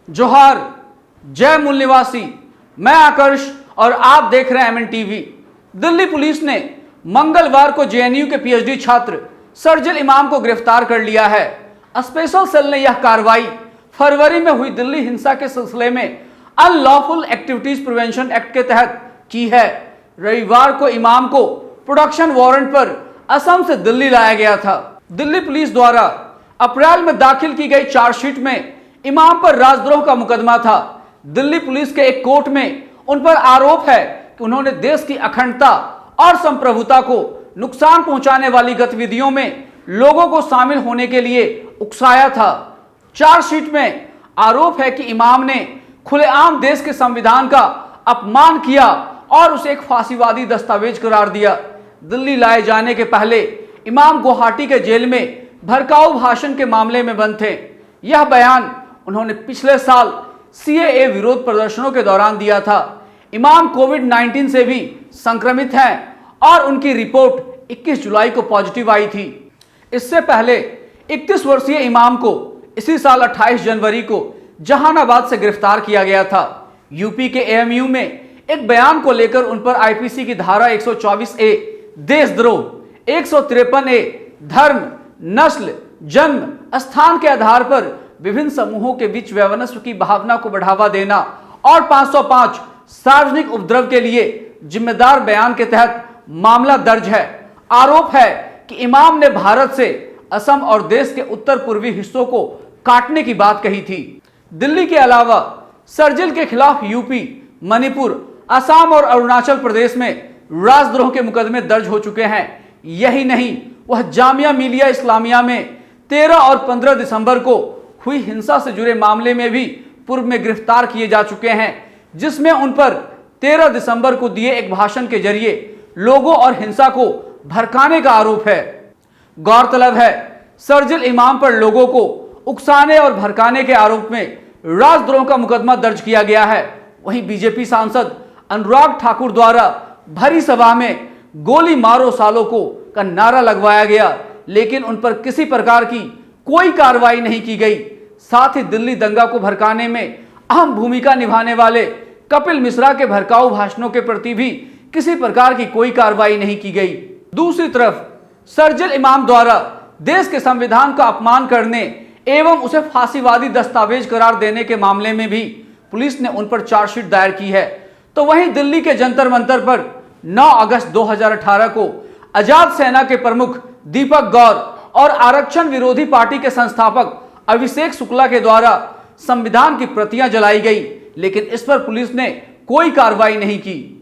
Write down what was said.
जोहार, जय मूल निवासी। मैं आकर्ष और आप देख रहे हैं एमएन टीवी। दिल्ली पुलिस ने मंगलवार को जेएनयू के पीएचडी छात्र शरजील इमाम को गिरफ्तार कर लिया है। स्पेशल सेल ने यह कार्रवाई फरवरी में हुई दिल्ली हिंसा के सिलसिले में अनलॉफुल एक्टिविटीज प्रिवेंशन एक्ट के तहत की है। रविवार को इमाम को प्रोडक्शन वारंट पर असम से दिल्ली लाया गया था। दिल्ली पुलिस द्वारा अप्रैल में दाखिल की गई चार्जशीट में इमाम पर राजद्रोह का मुकदमा था। दिल्ली पुलिस के एक कोर्ट में उन पर आरोप है कि उन्होंने देश की अखंडता और संप्रभुता को नुकसान पहुंचाने वाली गतिविधियों में लोगों को शामिल होने के लिए उकसाया था। चार्जशीट में आरोप है कि इमाम ने खुलेआम देश के संविधान का अपमान किया और उसे एक फांसीवादी दस्तावेज करार दिया। दिल्ली लाए जाने के पहले इमाम गुवाहाटी के जेल में भड़काऊ भाषण के मामले में बंद थे। यह बयान उन्होंने पिछले साल सीएए विरोध प्रदर्शनों के दौरान दिया था। इमाम कोविड-19 से भी संक्रमित हैं और उनकी रिपोर्ट 21 जुलाई को पॉजिटिव आई थी। इससे पहले 31 वर्षीय इमाम को इसी साल 28 जनवरी को जहानाबाद से गिरफ्तार किया गया था। यूपी के एएमयू में एक बयान को लेकर उन पर आईपीसी की धारा 124A देशद्रोह, 153A धर्म, नस्ल, जन्म स्थान के आधार पर विभिन्न समूहों के बीच वैमनस्य की भावना को बढ़ावा देना और 505 सार्वजनिक उपद्रव के लिए जिम्मेदार बयान के तहत मामला दर्ज है। आरोप है कि इमाम ने भारत से असम और देश के उत्तर पूर्वी हिस्सों को काटने की बात कही थी। दिल्ली के अलावा शरजील के खिलाफ यूपी, मणिपुर, असम और अरुणाचल प्रदेश में राजद्रोह के मुकदमे दर्ज हो चुके हैं। यही नहीं, वह जामिया मिलिया इस्लामिया में 13 और 15 दिसंबर को हुई हिंसा से जुड़े मामले में भी पूर्व में गिरफ्तार किए जा चुके हैं, जिसमें उन पर 13 दिसंबर को दिए एक भाषण के जरिए लोगों और हिंसा को भड़काने का आरोप है। गौरतलब है, शरजील इमाम पर लोगों को उकसाने और भड़काने के आरोप में राजद्रोह का मुकदमा दर्ज किया गया है। वहीं बीजेपी सांसद अनुराग ठाकुर द्वारा भरी सभा में गोली मारो सालों को का नारा लगवाया गया, लेकिन उन पर किसी प्रकार की कोई कार्रवाई नहीं की गई। साथ ही दिल्ली दंगा को भड़काने में अहम भूमिका निभाने वाले कपिल मिश्रा के भड़काऊ भाषणों के प्रति भी किसी प्रकार की कोई कार्रवाई नहीं की गई। दूसरी तरफ शरजील इमाम द्वारा देश के संविधान का अपमान करने एवं उसे फांसीवादी दस्तावेज करार देने के मामले में भी पुलिस ने उन पर चार्जशीट दायर की है। तो वहीं दिल्ली के जंतर मंतर पर 9 अगस्त 2018 को आजाद सेना के प्रमुख दीपक गौर और आरक्षण विरोधी पार्टी के संस्थापक अभिषेक शुक्ला के द्वारा संविधान की प्रतियां जलाई गई, लेकिन इस पर पुलिस ने कोई कार्रवाई नहीं की।